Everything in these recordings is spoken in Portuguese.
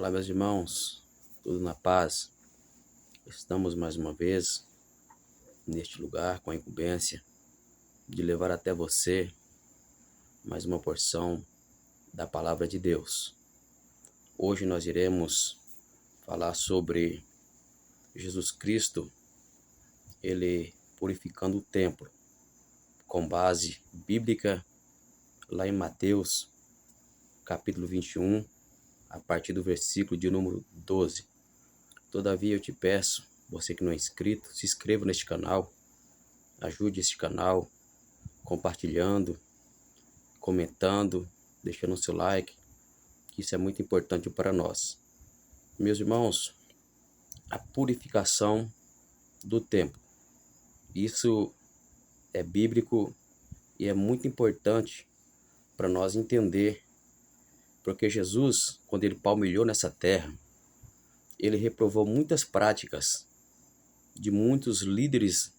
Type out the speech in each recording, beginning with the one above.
Olá, meus irmãos, tudo na paz? Estamos mais uma vez neste lugar com a incumbência de levar até você mais uma porção da Palavra de Deus. Hoje nós iremos falar sobre Jesus Cristo, ele purificando o templo, com base bíblica lá em Mateus, capítulo 21, a partir do versículo de número 12. Todavia eu te peço, você que não é inscrito, se inscreva neste canal, ajude este canal compartilhando, comentando, deixando o seu like, que isso é muito importante para nós. Meus irmãos, a purificação do templo, isso é bíblico e é muito importante para nós entender, porque Jesus, quando ele palmilhou nessa terra, ele reprovou muitas práticas de muitos líderes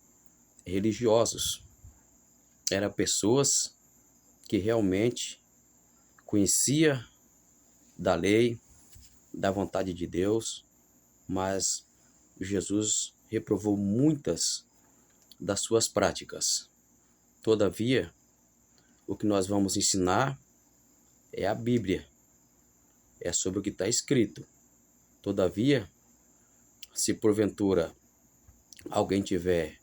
religiosos. Eram pessoas que realmente conheciam da lei, da vontade de Deus, mas Jesus reprovou muitas das suas práticas. Todavia, o que nós vamos ensinar é a Bíblia, é sobre o que está escrito. Todavia, se porventura alguém tiver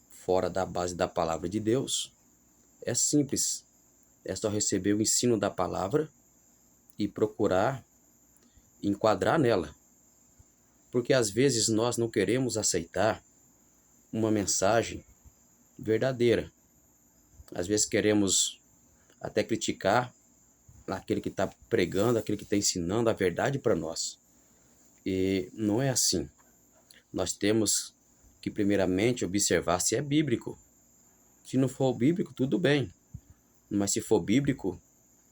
fora da base da palavra de Deus, é simples, é só receber o ensino da palavra e procurar enquadrar nela. Porque às vezes nós não queremos aceitar uma mensagem verdadeira. Às vezes queremos até criticar aquele que está pregando, aquele que está ensinando a verdade para nós. E não é assim. Nós temos que primeiramente observar se é bíblico. Se não for bíblico, tudo bem. Mas se for bíblico,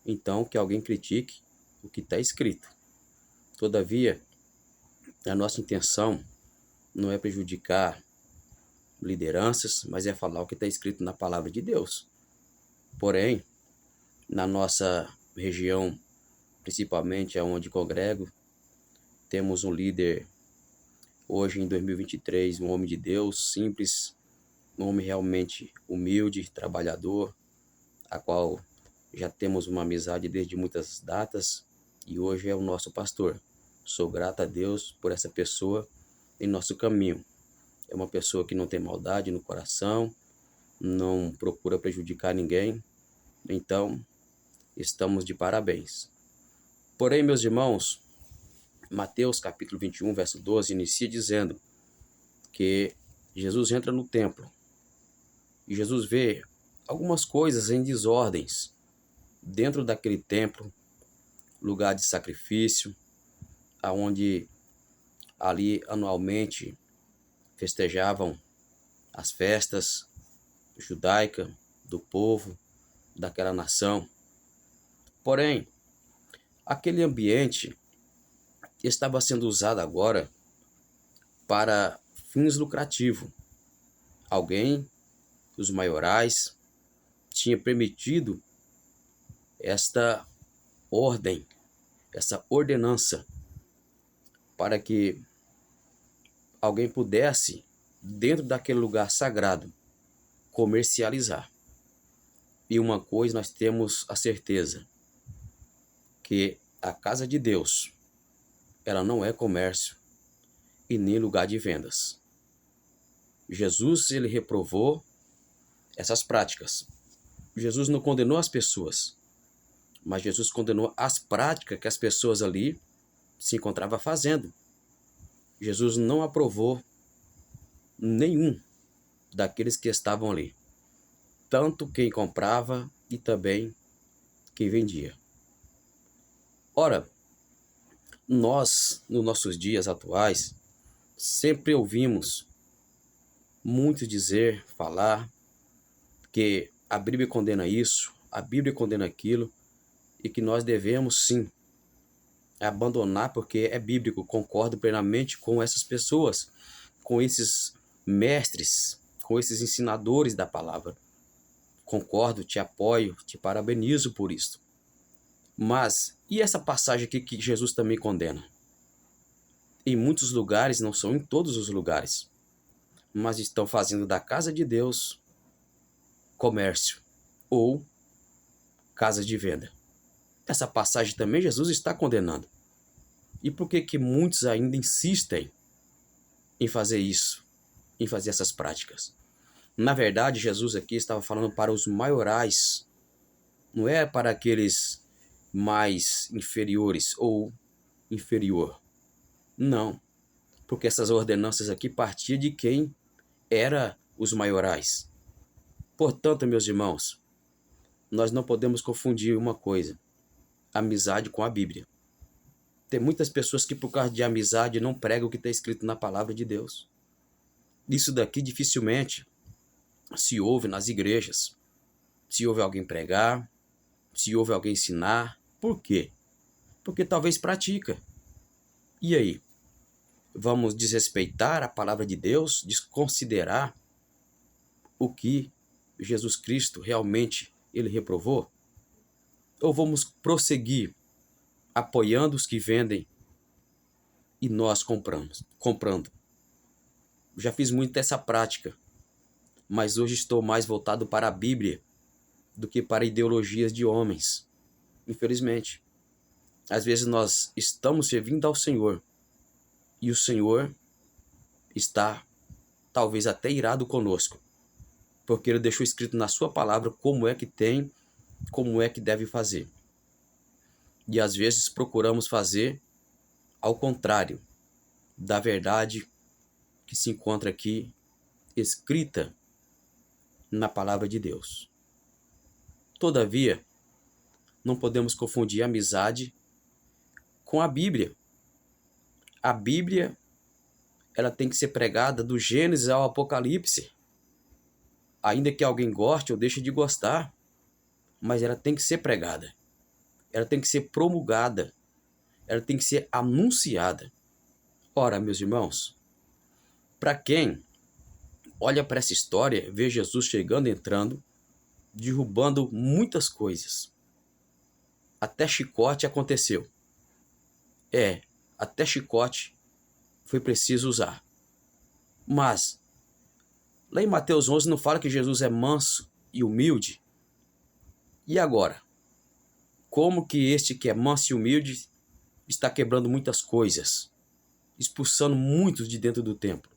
então que alguém critique o que está escrito. Todavia, a nossa intenção não é prejudicar lideranças, mas é falar o que está escrito na palavra de Deus. Porém, na nossa região, principalmente aonde congrego, temos um líder, hoje em 2023, um homem de Deus, simples, um homem realmente humilde, trabalhador, a qual já temos uma amizade desde muitas datas e hoje é o nosso pastor. Sou grato a Deus por essa pessoa em nosso caminho. É uma pessoa que não tem maldade no coração, não procura prejudicar ninguém, então estamos de parabéns. Porém, meus irmãos, Mateus capítulo 21, verso 12, inicia dizendo que Jesus entra no templo e Jesus vê algumas coisas em desordens dentro daquele templo, lugar de sacrifício, aonde ali anualmente festejavam as festas judaicas do povo daquela nação. Porém, aquele ambiente estava sendo usado agora para fins lucrativos. Alguém, os maiorais, tinha permitido esta ordem, essa ordenança, para que alguém pudesse, dentro daquele lugar sagrado, comercializar. E uma coisa nós temos a certeza, que a casa de Deus, ela não é comércio e nem lugar de vendas. Jesus, ele reprovou essas práticas. Jesus não condenou as pessoas, mas Jesus condenou as práticas que as pessoas ali se encontravam fazendo. Jesus não aprovou nenhum daqueles que estavam ali, tanto quem comprava e também quem vendia. Ora, nós, nos nossos dias atuais, sempre ouvimos muito dizer, falar, que a Bíblia condena isso, a Bíblia condena aquilo, e que nós devemos sim abandonar porque é bíblico. Concordo plenamente com essas pessoas, com esses mestres, com esses ensinadores da palavra. Concordo, te apoio, te parabenizo por isso. Mas, e essa passagem aqui que Jesus também condena? Em muitos lugares, não são em todos os lugares, mas estão fazendo da casa de Deus comércio ou casa de venda. Essa passagem também Jesus está condenando. E por que que muitos ainda insistem em fazer isso, em fazer essas práticas? Na verdade, Jesus aqui estava falando para os maiorais, não é para aqueles mais inferiores ou inferior. Não, porque essas ordenanças aqui partiam de quem era os maiorais. Portanto, meus irmãos, nós não podemos confundir uma coisa, amizade com a Bíblia. Tem muitas pessoas que por causa de amizade não pregam o que está escrito na palavra de Deus. Isso daqui dificilmente se ouve nas igrejas. Se ouve alguém pregar, se ouve alguém ensinar. Por quê? Porque talvez pratica. E aí? Vamos desrespeitar a palavra de Deus, desconsiderar o que Jesus Cristo realmente ele reprovou? Ou vamos prosseguir apoiando os que vendem e nós comprando? Já fiz muito essa prática, mas hoje estou mais voltado para a Bíblia do que para ideologias de homens. Infelizmente, às vezes nós estamos servindo ao Senhor e o Senhor está talvez até irado conosco, porque Ele deixou escrito na sua palavra como é que tem, como é que deve fazer. E às vezes procuramos fazer ao contrário da verdade que se encontra aqui escrita na palavra de Deus. Todavia, não podemos confundir a amizade com a Bíblia. A Bíblia, ela tem que ser pregada do Gênesis ao Apocalipse. Ainda que alguém goste ou deixe de gostar, mas ela tem que ser pregada. Ela tem que ser promulgada. Ela tem que ser anunciada. Ora, meus irmãos, para quem olha para essa história, vê Jesus chegando, entrando, derrubando muitas coisas. Até chicote aconteceu. Até chicote foi preciso usar. Mas, lá em Mateus 11 não fala que Jesus é manso e humilde? E agora? Como que este que é manso e humilde está quebrando muitas coisas, expulsando muitos de dentro do templo?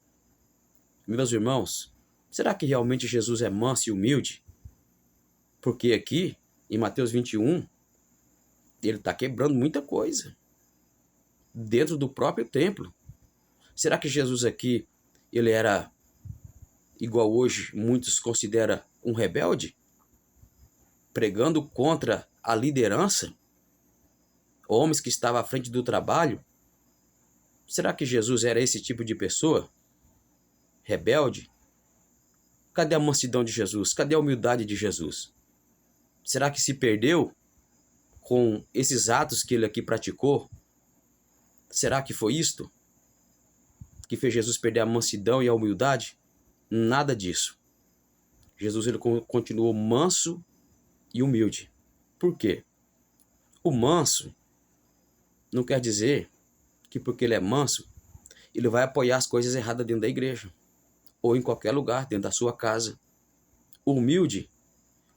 Meus irmãos, será que realmente Jesus é manso e humilde? Porque aqui, em Mateus 21, ele está quebrando muita coisa dentro do próprio templo. Será que Jesus aqui, ele era igual hoje muitos consideram um rebelde? Pregando contra a liderança? Homens que estavam à frente do trabalho? Será que Jesus era esse tipo de pessoa? Rebelde? Cadê a mansidão de Jesus? Cadê a humildade de Jesus? Será que se perdeu com esses atos que ele aqui praticou? Será que foi isto que fez Jesus perder a mansidão e a humildade? Nada disso. Jesus ele continuou manso e humilde. Por quê? O manso não quer dizer que porque ele é manso, ele vai apoiar as coisas erradas dentro da igreja ou em qualquer lugar, dentro da sua casa. O humilde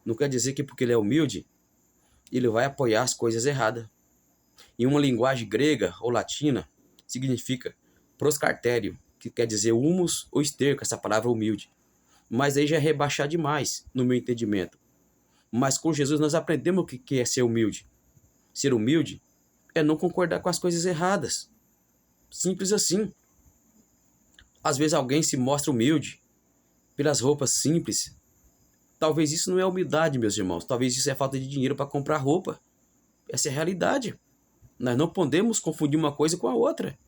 não quer dizer que porque ele é humilde, ele vai apoiar as coisas erradas. Em uma linguagem grega ou latina, significa proscartério, que quer dizer humus ou esterco, essa palavra humilde. Mas aí já é rebaixar demais, no meu entendimento. Mas com Jesus nós aprendemos o que é ser humilde. Ser humilde é não concordar com as coisas erradas. Simples assim. Às vezes alguém se mostra humilde pelas roupas simples. Talvez isso não é humildade, meus irmãos. Talvez isso é falta de dinheiro para comprar roupa. Essa é a realidade. Nós não podemos confundir uma coisa com a outra.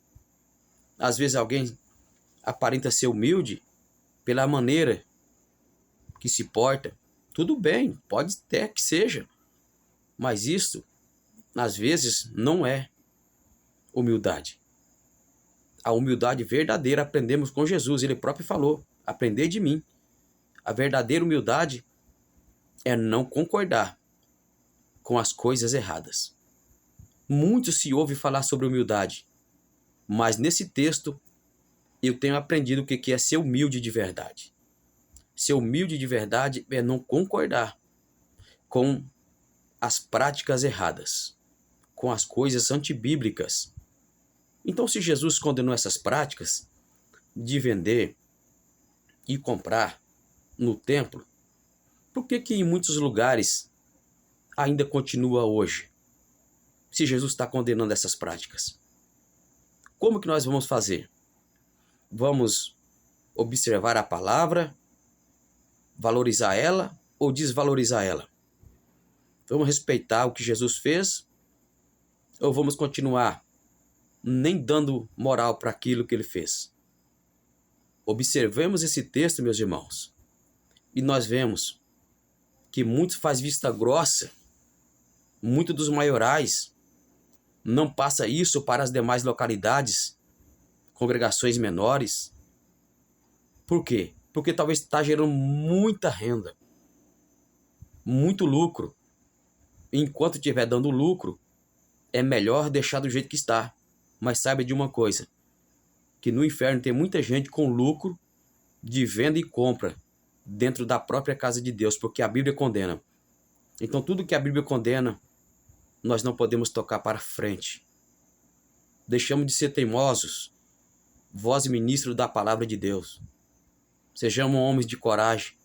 Às vezes alguém aparenta ser humilde pela maneira que se porta. Tudo bem, pode até que seja. Mas isso, às vezes, não é humildade. A humildade verdadeira aprendemos com Jesus. Ele próprio falou, aprendei de mim. A verdadeira humildade é não concordar com as coisas erradas. Muito se ouve falar sobre humildade, Mas nesse texto eu tenho aprendido o que é ser humilde de verdade. Ser humilde de verdade é não concordar com as práticas erradas, com as coisas antibíblicas. Então, se Jesus condenou essas práticas de vender e comprar no templo, por que em muitos lugares ainda continua hoje? Se Jesus está condenando essas práticas, como que nós vamos fazer? Vamos observar a palavra, valorizar ela ou desvalorizar ela? Vamos respeitar o que Jesus fez ou vamos continuar nem dando moral para aquilo que ele fez? Observemos esse texto, meus irmãos, e nós vemos que muitos fazem vista grossa, muitos dos maiorais não passa isso para as demais localidades, congregações menores. Por quê? Porque talvez está gerando muita renda, muito lucro. Enquanto estiver dando lucro, é melhor deixar do jeito que está. Mas saiba de uma coisa, que no inferno tem muita gente com lucro de venda e compra dentro da própria casa de Deus, porque a Bíblia condena. Então tudo que a Bíblia condena, nós não podemos tocar para frente. Deixamos de ser teimosos, voz e ministro da palavra de Deus. Sejamos homens de coragem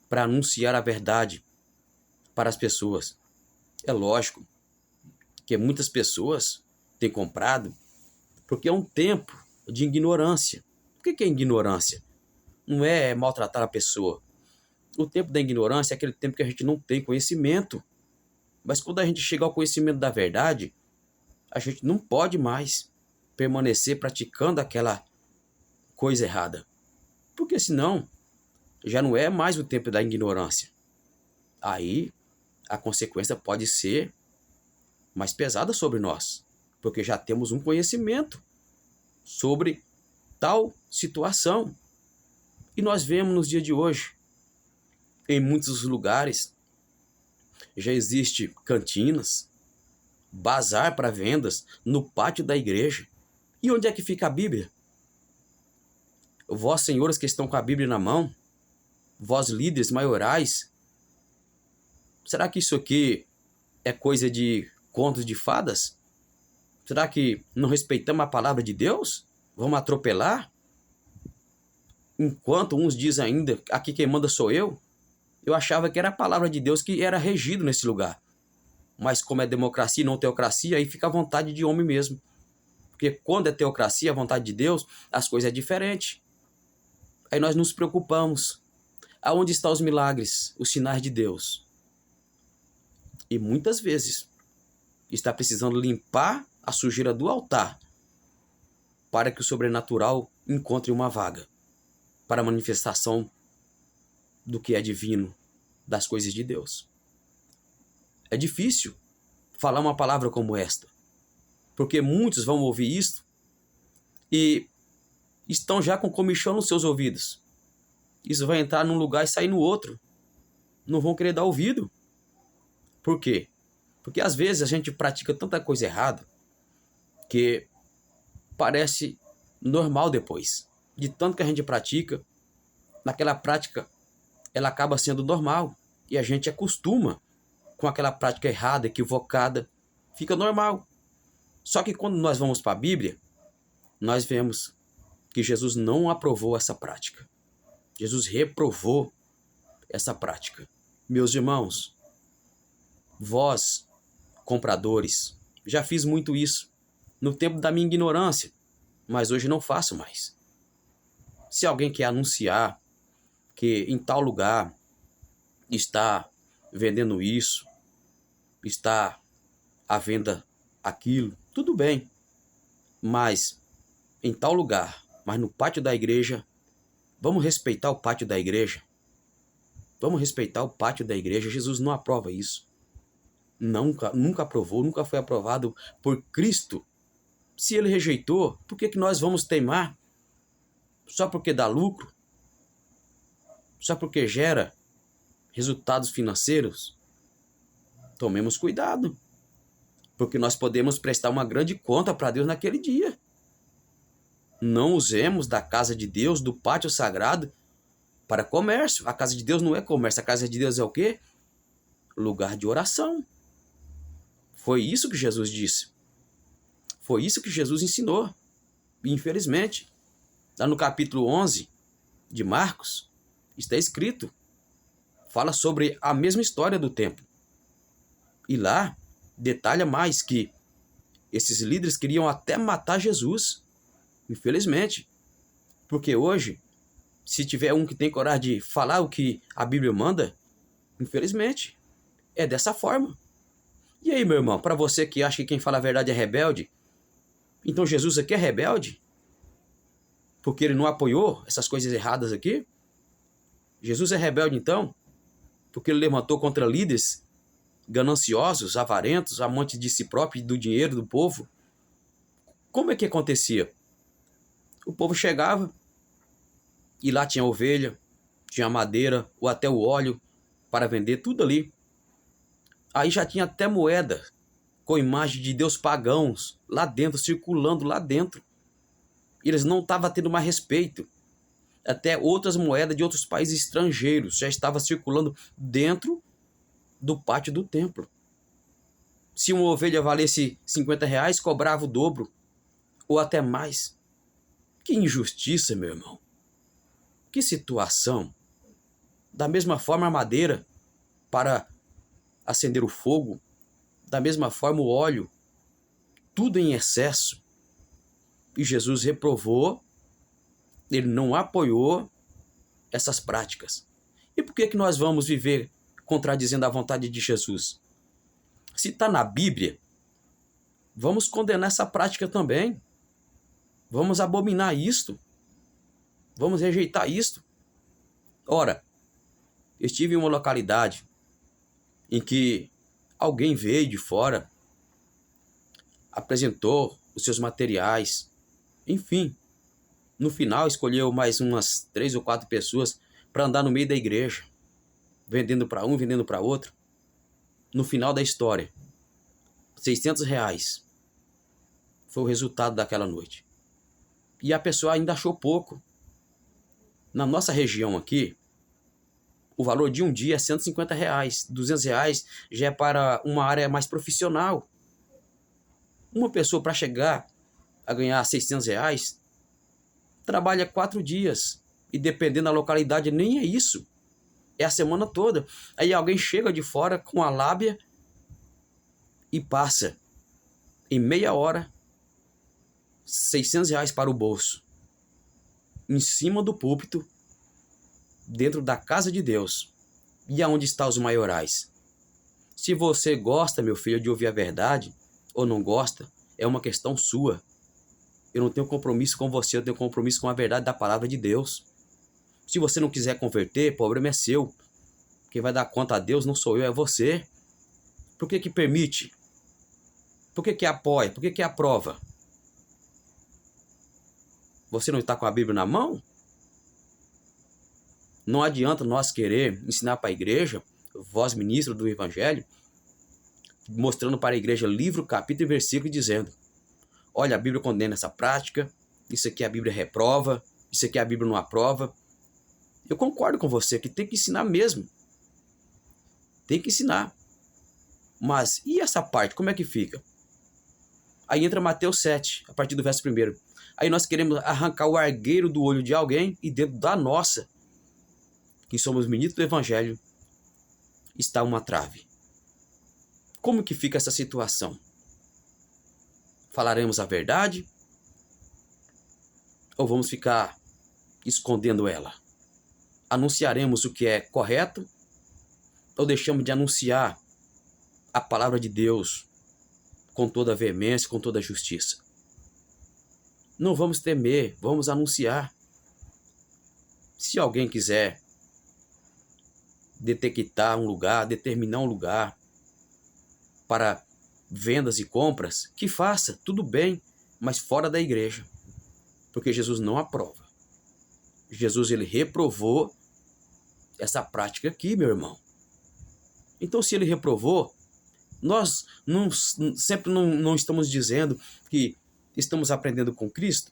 para anunciar a verdade para as pessoas. É lógico que muitas pessoas têm comprado porque é um tempo de ignorância. O que é ignorância? Não é maltratar a pessoa. O tempo da ignorância é aquele tempo que a gente não tem conhecimento. Mas quando a gente chega ao conhecimento da verdade, a gente não pode mais permanecer praticando aquela coisa errada. Porque senão, já não é mais o tempo da ignorância. Aí, a consequência pode ser mais pesada sobre nós. Porque já temos um conhecimento sobre tal situação. E nós vemos nos dias de hoje, em muitos lugares, já existe cantinas, bazar para vendas no pátio da igreja. E onde é que fica a Bíblia? Vós, senhores que estão com a Bíblia na mão, vós líderes maiorais, será que isso aqui é coisa de contos de fadas? Será que não respeitamos a palavra de Deus? Vamos atropelar? Enquanto uns dizem ainda, aqui quem manda sou eu achava que era a palavra de Deus que era regido nesse lugar. Mas como é democracia e não teocracia, aí fica a vontade de homem mesmo. Porque quando é teocracia, a vontade de Deus, as coisas é diferente. Aí nós nos preocupamos. Aonde estão os milagres, os sinais de Deus? E muitas vezes está precisando limpar a sujeira do altar para que o sobrenatural encontre uma vaga para a manifestação do que é divino, das coisas de Deus. É difícil falar uma palavra como esta, porque muitos vão ouvir isto e estão já com comichão nos seus ouvidos. Isso vai entrar num lugar e sair no outro. Não vão querer dar ouvido. Por quê? Porque às vezes a gente pratica tanta coisa errada que parece normal depois. De tanto que a gente pratica, naquela prática ela acaba sendo normal. E a gente acostuma com aquela prática errada, equivocada. Fica normal. Só que quando nós vamos para a Bíblia, nós vemos que Jesus não aprovou essa prática. Jesus reprovou essa prática. Meus irmãos, vós, compradores, já fiz muito isso no tempo da minha ignorância, mas hoje não faço mais. Se alguém quer anunciar que em tal lugar está vendendo isso, está à venda aquilo, tudo bem. Mas em tal lugar, mas no pátio da igreja, vamos respeitar o pátio da igreja. Vamos respeitar o pátio da igreja. Jesus não aprova isso. Nunca aprovou, nunca foi aprovado por Cristo. Se ele rejeitou, por que nós vamos teimar? Só porque dá lucro? Só porque gera resultados financeiros? Tomemos cuidado, porque nós podemos prestar uma grande conta para Deus naquele dia. Não usemos da casa de Deus, do pátio sagrado, para comércio. A casa de Deus não é comércio. A casa de Deus é o quê? Lugar de oração. Foi isso que Jesus disse. Foi isso que Jesus ensinou. E, infelizmente, lá no capítulo 11 de Marcos, está escrito, fala sobre a mesma história do templo. E lá detalha mais que esses líderes queriam até matar Jesus. Infelizmente. Porque hoje, se tiver um que tem coragem de falar o que a Bíblia manda, infelizmente, é dessa forma. E aí, meu irmão, para você que acha que quem fala a verdade é rebelde, então Jesus aqui é rebelde? Porque ele não apoiou essas coisas erradas aqui? Jesus é rebelde então? Porque ele levantou contra líderes gananciosos, avarentos, amantes de si próprio e do dinheiro do povo? Como é que acontecia? O povo chegava e lá tinha ovelha, tinha madeira ou até o óleo para vender, tudo ali. Aí já tinha até moeda com imagem de deus pagãos lá dentro, circulando lá dentro. E eles não estavam tendo mais respeito. Até outras moedas de outros países estrangeiros já estavam circulando dentro do pátio do templo. Se uma ovelha valesse R$ 50, cobrava o dobro, ou até mais. Que injustiça, meu irmão. Que situação. Da mesma forma a madeira para acender o fogo, da mesma forma o óleo, tudo em excesso. E Jesus reprovou, ele não apoiou essas práticas. E por que nós vamos viver contradizendo a vontade de Jesus? Se está na Bíblia, vamos condenar essa prática também. Vamos abominar isto. Vamos rejeitar isto. Ora, eu estive em uma localidade em que alguém veio de fora, apresentou os seus materiais, enfim, no final escolheu mais umas 3 ou 4 pessoas para andar no meio da igreja, vendendo para um, vendendo para outro. No final da história, R$ 600 foi o resultado daquela noite. E a pessoa ainda achou pouco. Na nossa região aqui, o valor de um dia é R$ 150, R$ 200 já é para uma área mais profissional. Uma pessoa para chegar a ganhar R$ 600 trabalha 4 dias e dependendo da localidade nem é isso, é a semana toda. Aí alguém chega de fora com a lábia e passa em meia hora R$ 600 para o bolso, em cima do púlpito, dentro da casa de Deus. E aonde estão os maiorais? Se você gosta, meu filho, de ouvir a verdade, ou não gosta, é uma questão sua. Eu não tenho compromisso com você, eu tenho compromisso com a verdade da palavra de Deus. Se você não quiser converter, o problema é seu. Quem vai dar conta a Deus não sou eu, é você. Por que permite? Por que apoia? Por que aprova? Você não está com a Bíblia na mão? Não adianta nós querer ensinar para a igreja, vós ministro do Evangelho, mostrando para a igreja livro, capítulo e versículo, dizendo: olha, a Bíblia condena essa prática, isso aqui a Bíblia reprova, isso aqui a Bíblia não aprova. Eu concordo com você que tem que ensinar mesmo. Tem que ensinar. Mas e essa parte, como é que fica? Aí entra Mateus 7, a partir do verso 1. Aí nós queremos arrancar o argueiro do olho de alguém e dentro da nossa, que somos ministros do Evangelho, está uma trave. Como que fica essa situação? Falaremos a verdade? Ou vamos ficar escondendo ela? Anunciaremos o que é correto? Ou deixamos de anunciar a palavra de Deus com toda a veemência, com toda a justiça? Não vamos temer, vamos anunciar. Se alguém quiser detectar um lugar, determinar um lugar para vendas e compras, que faça, tudo bem, mas fora da igreja, porque Jesus não aprova. Jesus, ele reprovou essa prática aqui, meu irmão. Então, se ele reprovou, nós sempre não estamos dizendo que estamos aprendendo com Cristo.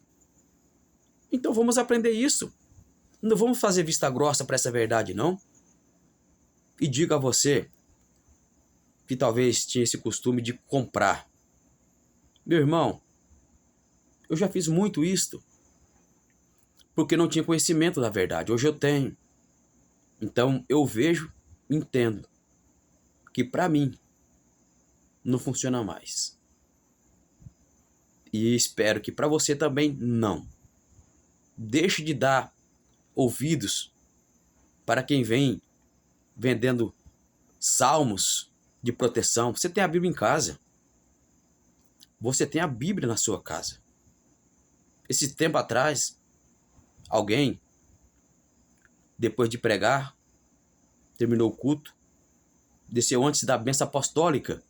Então vamos aprender isso. Não vamos fazer vista grossa para essa verdade, não. E digo a você que talvez tinha esse costume de comprar. Meu irmão, eu já fiz muito isto, porque não tinha conhecimento da verdade. Hoje eu tenho. Então eu vejo, entendo que para mim não funciona mais. E espero que para você também não. Deixe de dar ouvidos para quem vem vendendo salmos de proteção. Você tem a Bíblia em casa. Você tem a Bíblia na sua casa. Esse tempo atrás, alguém, depois de pregar, terminou o culto, desceu antes da bênção apostólica,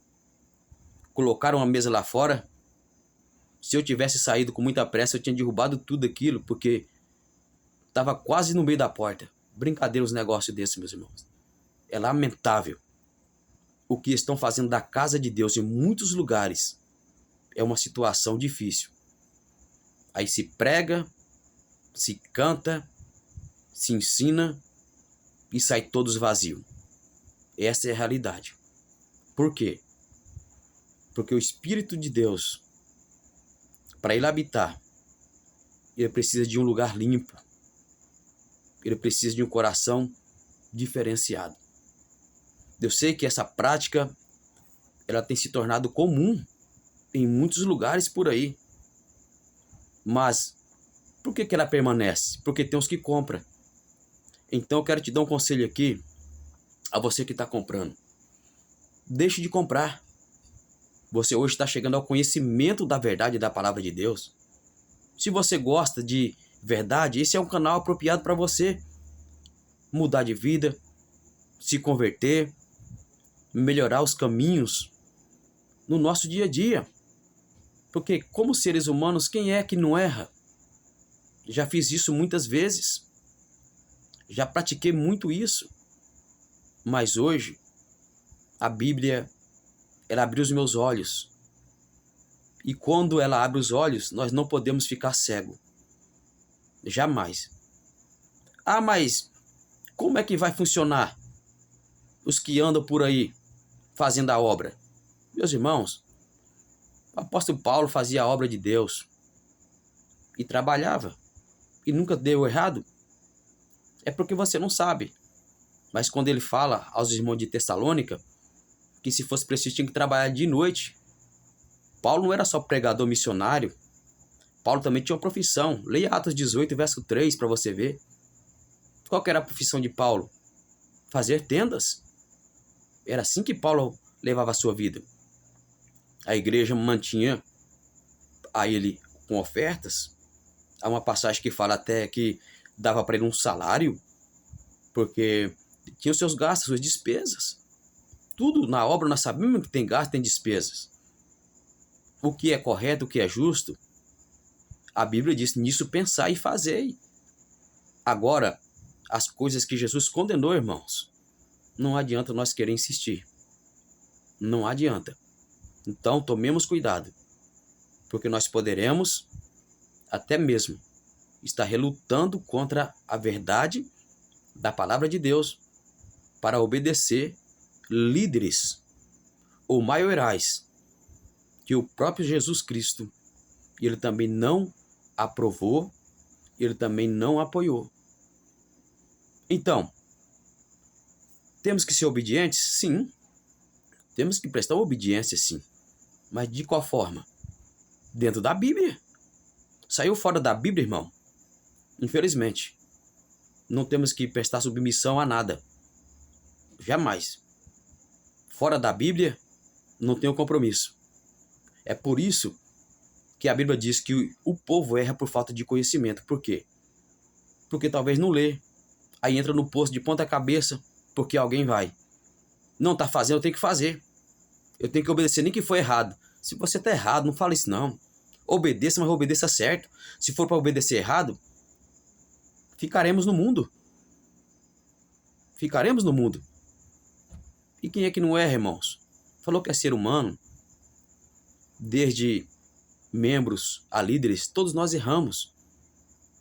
colocaram uma mesa lá fora. Se eu tivesse saído com muita pressa, eu tinha derrubado tudo aquilo, porque estava quase no meio da porta. Brincadeira os negócios desses, meus irmãos. É lamentável o que estão fazendo da casa de Deus em muitos lugares. É uma situação difícil. Aí se prega, se canta, se ensina e sai todos vazios. Essa é a realidade. Por quê? Porque o Espírito de Deus, para ele habitar, ele precisa de um lugar limpo. Ele precisa de um coração diferenciado. Eu sei que essa prática ela tem se tornado comum em muitos lugares por aí. Mas por que ela permanece? Porque tem os que compram. Então eu quero te dar um conselho aqui a você que está comprando. Deixe de comprar. Você hoje está chegando ao conhecimento da verdade da palavra de Deus. Se você gosta de verdade, esse é um canal apropriado para você mudar de vida, se converter, melhorar os caminhos no nosso dia a dia. Porque como seres humanos, quem é que não erra? Já fiz isso muitas vezes. Já pratiquei muito isso. Mas hoje, a Bíblia, ela abriu os meus olhos. E quando ela abre os olhos, nós não podemos ficar cego. Jamais. Ah, mas como é que vai funcionar os que andam por aí fazendo a obra? Meus irmãos, o apóstolo Paulo fazia a obra de Deus e trabalhava e nunca deu errado. É porque você não sabe. Mas quando ele fala aos irmãos de Tessalônica que se fosse preciso tinha que trabalhar de noite, Paulo não era só pregador missionário. Paulo também tinha uma profissão. Leia Atos 18, verso 3 para você ver. Qual que era a profissão de Paulo? Fazer tendas. Era assim que Paulo levava a sua vida. A igreja mantinha a ele com ofertas. Há uma passagem que fala até que dava para ele um salário, porque tinha os seus gastos, suas despesas. Tudo na obra nós sabemos que tem gasto, tem despesas. O que é correto, o que é justo, a Bíblia diz, nisso pensai e fazei. Agora, as coisas que Jesus condenou, irmãos, não adianta nós querer insistir. Não adianta. Então, tomemos cuidado, porque nós poderemos até mesmo estar relutando contra a verdade da palavra de Deus para obedecer líderes ou maiorais que o próprio Jesus Cristo, ele também não aprovou, ele também não apoiou. Então, temos que ser obedientes? Sim. Temos que prestar obediência, sim. Mas de qual forma? Dentro da Bíblia. Saiu fora da Bíblia, irmão? Infelizmente, não temos que prestar submissão a nada. Jamais. Fora da Bíblia, não tem um compromisso. É por isso que a Bíblia diz que o povo erra por falta de conhecimento. Por quê? Porque talvez não lê. Aí entra no poço de ponta cabeça, porque alguém vai. Não está fazendo, eu tenho que fazer. Eu tenho que obedecer, nem que for errado. Se você está errado, não fala isso não. Obedeça, mas obedeça certo. Se for para obedecer errado, ficaremos no mundo. Ficaremos no mundo. E quem é que não erra, irmãos? Falou que é ser humano. Desde membros a líderes, todos nós erramos.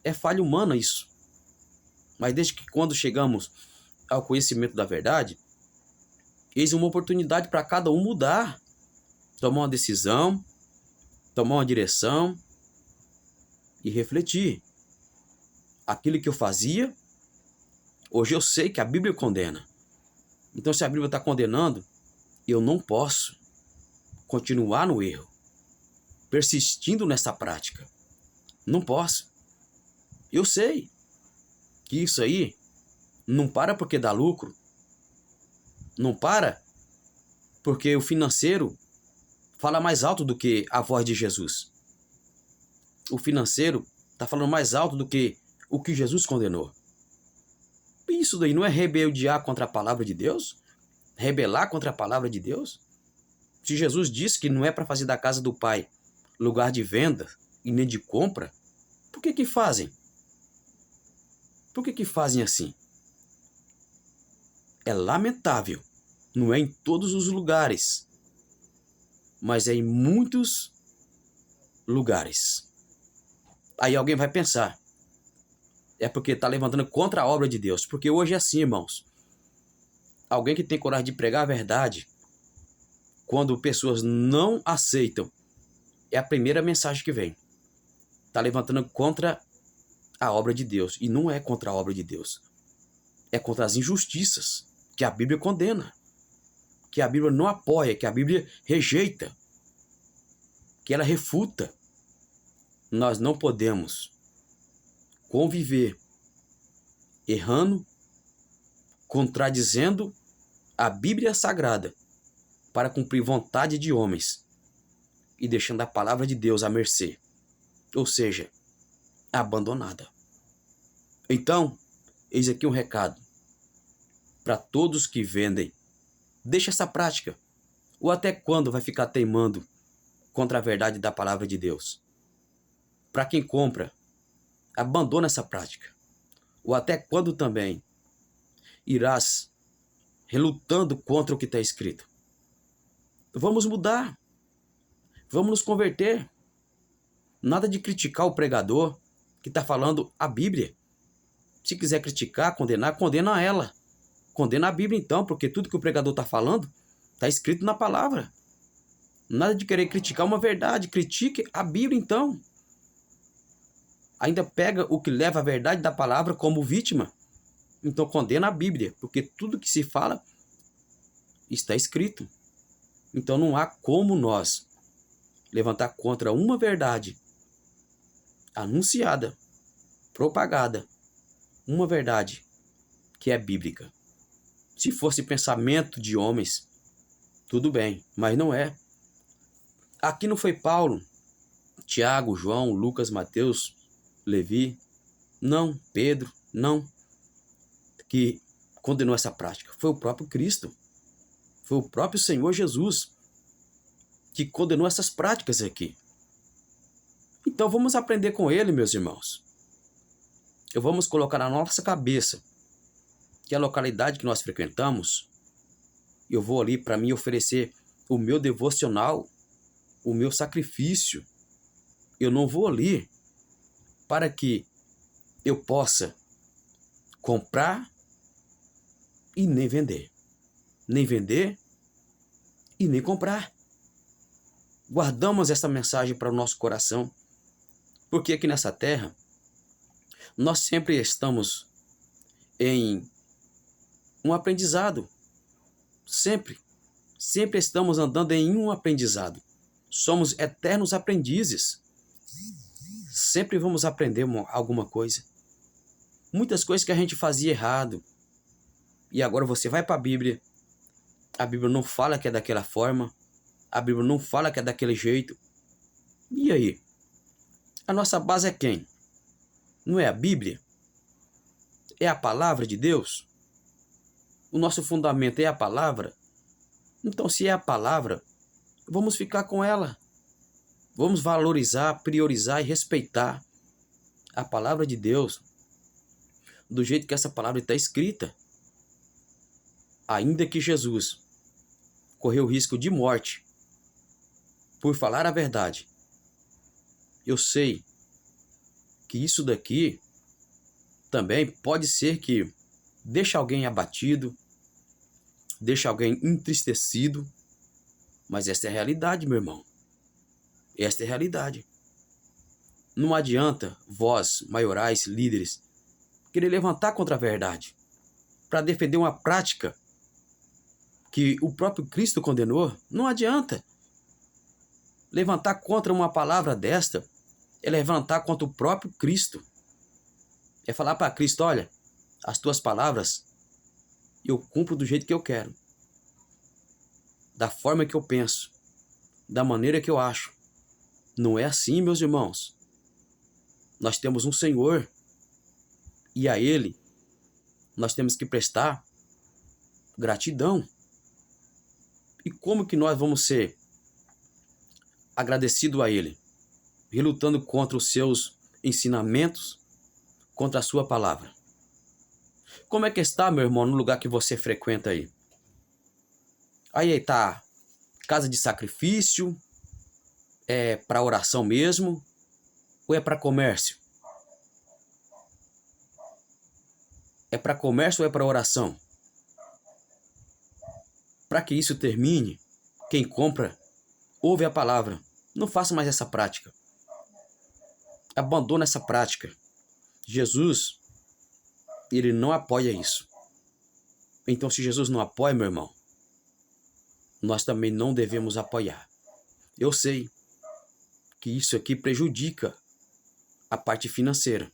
É falha humana isso. Mas desde que quando chegamos ao conhecimento da verdade, eis uma oportunidade para cada um mudar, tomar uma decisão, tomar uma direção e refletir. Aquilo que eu fazia, hoje eu sei que a Bíblia condena. Então, se a Bíblia está condenando, eu não posso continuar no erro, persistindo nessa prática. Não posso. Eu sei que isso aí não para porque dá lucro. Não para porque o financeiro fala mais alto do que a voz de Jesus. O financeiro está falando mais alto do que o que Jesus condenou. Isso daí não é rebeldear contra a palavra de Deus? Rebelar contra a palavra de Deus? Se Jesus disse que não é para fazer da casa do Pai lugar de venda e nem de compra, por que fazem? Por que fazem assim? É lamentável. Não é em todos os lugares, mas é em muitos lugares. Aí alguém vai pensar, é porque está levantando contra a obra de Deus. Porque hoje é assim, irmãos. Alguém que tem coragem de pregar a verdade, quando pessoas não aceitam, é a primeira mensagem que vem. Está levantando contra a obra de Deus. E não é contra a obra de Deus. É contra as injustiças que a Bíblia condena, que a Bíblia não apoia, que a Bíblia rejeita, que ela refuta. Nós não podemos conviver errando, contradizendo a Bíblia Sagrada para cumprir vontade de homens e deixando a palavra de Deus à mercê, ou seja, abandonada. Então, eis aqui um recado para todos que vendem. Deixa essa prática. Ou até quando vai ficar teimando contra a verdade da palavra de Deus? Para quem compra, abandona essa prática. Ou até quando também irás relutando contra o que está escrito? Vamos mudar. Vamos nos converter. Nada de criticar o pregador que está falando a Bíblia. Se quiser criticar, condenar, condena ela. Condena a Bíblia então, porque tudo que o pregador está falando está escrito na palavra. Nada de querer criticar uma verdade. Critique a Bíblia então. Ainda pega o que leva a verdade da palavra como vítima. Então condena a Bíblia, porque tudo que se fala está escrito. Então não há como nós levantar contra uma verdade anunciada, propagada, uma verdade que é bíblica. Se fosse pensamento de homens, tudo bem, mas não é. Aqui não foi Paulo, Tiago, João, Lucas, Mateus, Levi, não, Pedro, não, que condenou essa prática. Foi o próprio Cristo, foi o próprio Senhor Jesus que condenou essas práticas aqui. Então vamos aprender com ele, meus irmãos. Vamos colocar na nossa cabeça que a localidade que nós frequentamos, eu vou ali para mim oferecer o meu devocional, o meu sacrifício. Eu não vou ali para que eu possa comprar e nem vender. Nem vender e nem comprar. Guardamos essa mensagem para o nosso coração, porque aqui nessa terra, nós sempre estamos em um aprendizado. Sempre estamos andando em um aprendizado. Somos eternos aprendizes. Sempre vamos aprender alguma coisa. Muitas coisas que a gente fazia errado. E agora você vai para a Bíblia não fala que é daquela forma. A Bíblia não fala que é daquele jeito. E aí? A nossa base é quem? Não é a Bíblia? É a palavra de Deus? O nosso fundamento é a palavra? Então, se é a palavra, vamos ficar com ela. Vamos valorizar, priorizar e respeitar a palavra de Deus do jeito que essa palavra está escrita. Ainda que Jesus correu o risco de morte por falar a verdade, eu sei que isso daqui também pode ser que deixe alguém abatido, deixe alguém entristecido, mas essa é a realidade, meu irmão. Esta é a realidade. Não adianta vós, maiorais, líderes, querer levantar contra a verdade para defender uma prática que o próprio Cristo condenou. Não adianta. Levantar contra uma palavra desta é levantar contra o próprio Cristo. É falar para Cristo, olha, as tuas palavras eu cumpro do jeito que eu quero, da forma que eu penso, da maneira que eu acho. Não é assim, meus irmãos. Nós temos um Senhor e a Ele nós temos que prestar gratidão. E como que nós vamos ser agradecidos a Ele? Relutando contra os seus ensinamentos, contra a sua palavra. Como é que está, meu irmão, no lugar que você frequenta aí? Aí está casa de sacrifício? É para oração mesmo? Ou é para comércio? É para comércio ou é para oração? Para que isso termine, quem compra, ouve a palavra. Não faça mais essa prática. Abandona essa prática. Jesus, ele não apoia isso. Então, se Jesus não apoia, meu irmão, nós também não devemos apoiar. Eu sei que isso aqui prejudica a parte financeira,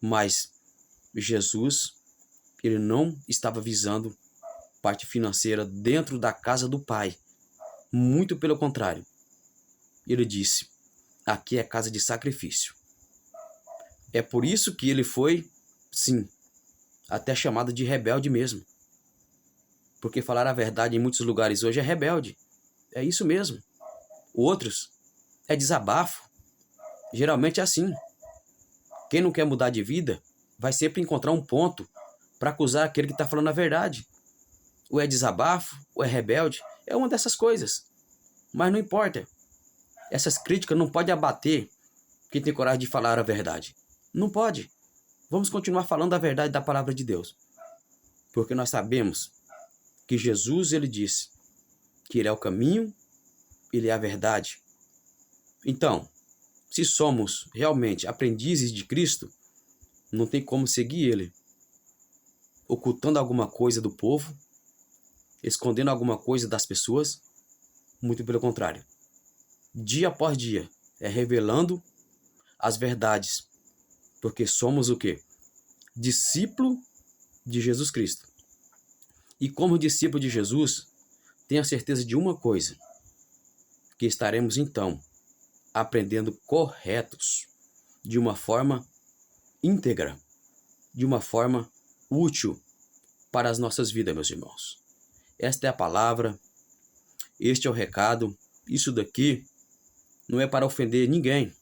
mas Jesus, ele não estava visando parte financeira dentro da casa do Pai. Muito pelo contrário. Ele disse, aqui é casa de sacrifício. É por isso que ele foi, sim, até chamado de rebelde mesmo. Porque falar a verdade em muitos lugares hoje é rebelde. É isso mesmo. Outros é desabafo. Geralmente é assim. Quem não quer mudar de vida vai sempre encontrar um ponto para acusar aquele que está falando a verdade. Ou é desabafo, ou é rebelde. É uma dessas coisas. Mas não importa. Essas críticas não podem abater quem tem coragem de falar a verdade. Não pode. Vamos continuar falando a verdade da palavra de Deus. Porque nós sabemos que Jesus, ele disse que ele é o caminho, ele é a verdade. Então, se somos realmente aprendizes de Cristo, não tem como seguir ele ocultando alguma coisa do povo, escondendo alguma coisa das pessoas. Muito pelo contrário. Dia após dia, é revelando as verdades. Porque somos o quê? Discípulo de Jesus Cristo. E como discípulo de Jesus, tenha certeza de uma coisa, que estaremos então aprendendo corretos, de uma forma íntegra, de uma forma útil para as nossas vidas, meus irmãos. Esta é a palavra, este é o recado. Isso daqui não é para ofender ninguém,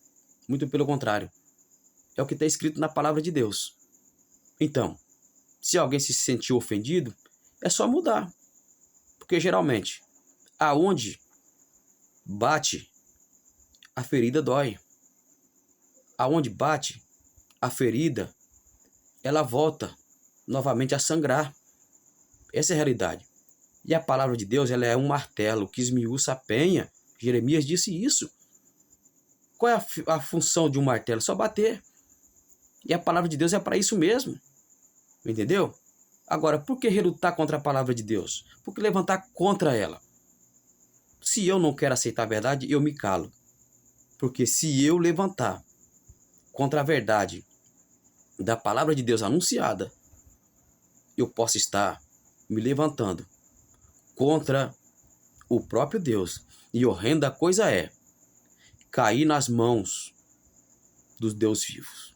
muito pelo contrário. É o que está escrito na palavra de Deus. Então, se alguém se sentiu ofendido, é só mudar. Porque geralmente, aonde bate, a ferida dói. Aonde bate, a ferida, ela volta novamente a sangrar. Essa é a realidade. E a palavra de Deus, ela é um martelo que esmiuça a penha. Jeremias disse isso. Qual é a função de um martelo? Só bater. E a palavra de Deus é para isso mesmo. Entendeu? Agora, por que relutar contra a palavra de Deus? Por que levantar contra ela? Se eu não quero aceitar a verdade, eu me calo. Porque se eu levantar contra a verdade da palavra de Deus anunciada, eu posso estar me levantando contra o próprio Deus. E horrenda coisa é cair nas mãos dos Deus vivos.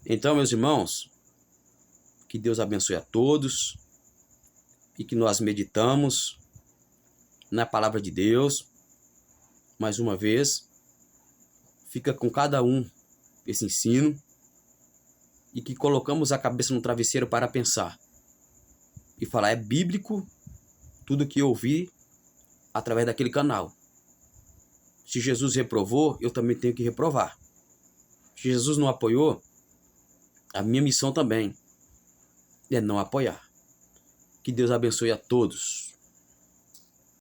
Então, meus irmãos, que Deus abençoe a todos e que nós meditamos na palavra de Deus. Mais uma vez, fica com cada um esse ensino e que colocamos a cabeça no travesseiro para pensar e falar, é bíblico tudo que eu ouvi através daquele canal. Se Jesus reprovou, eu também tenho que reprovar. Se Jesus não apoiou, a minha missão também é não apoiar. Que Deus abençoe a todos.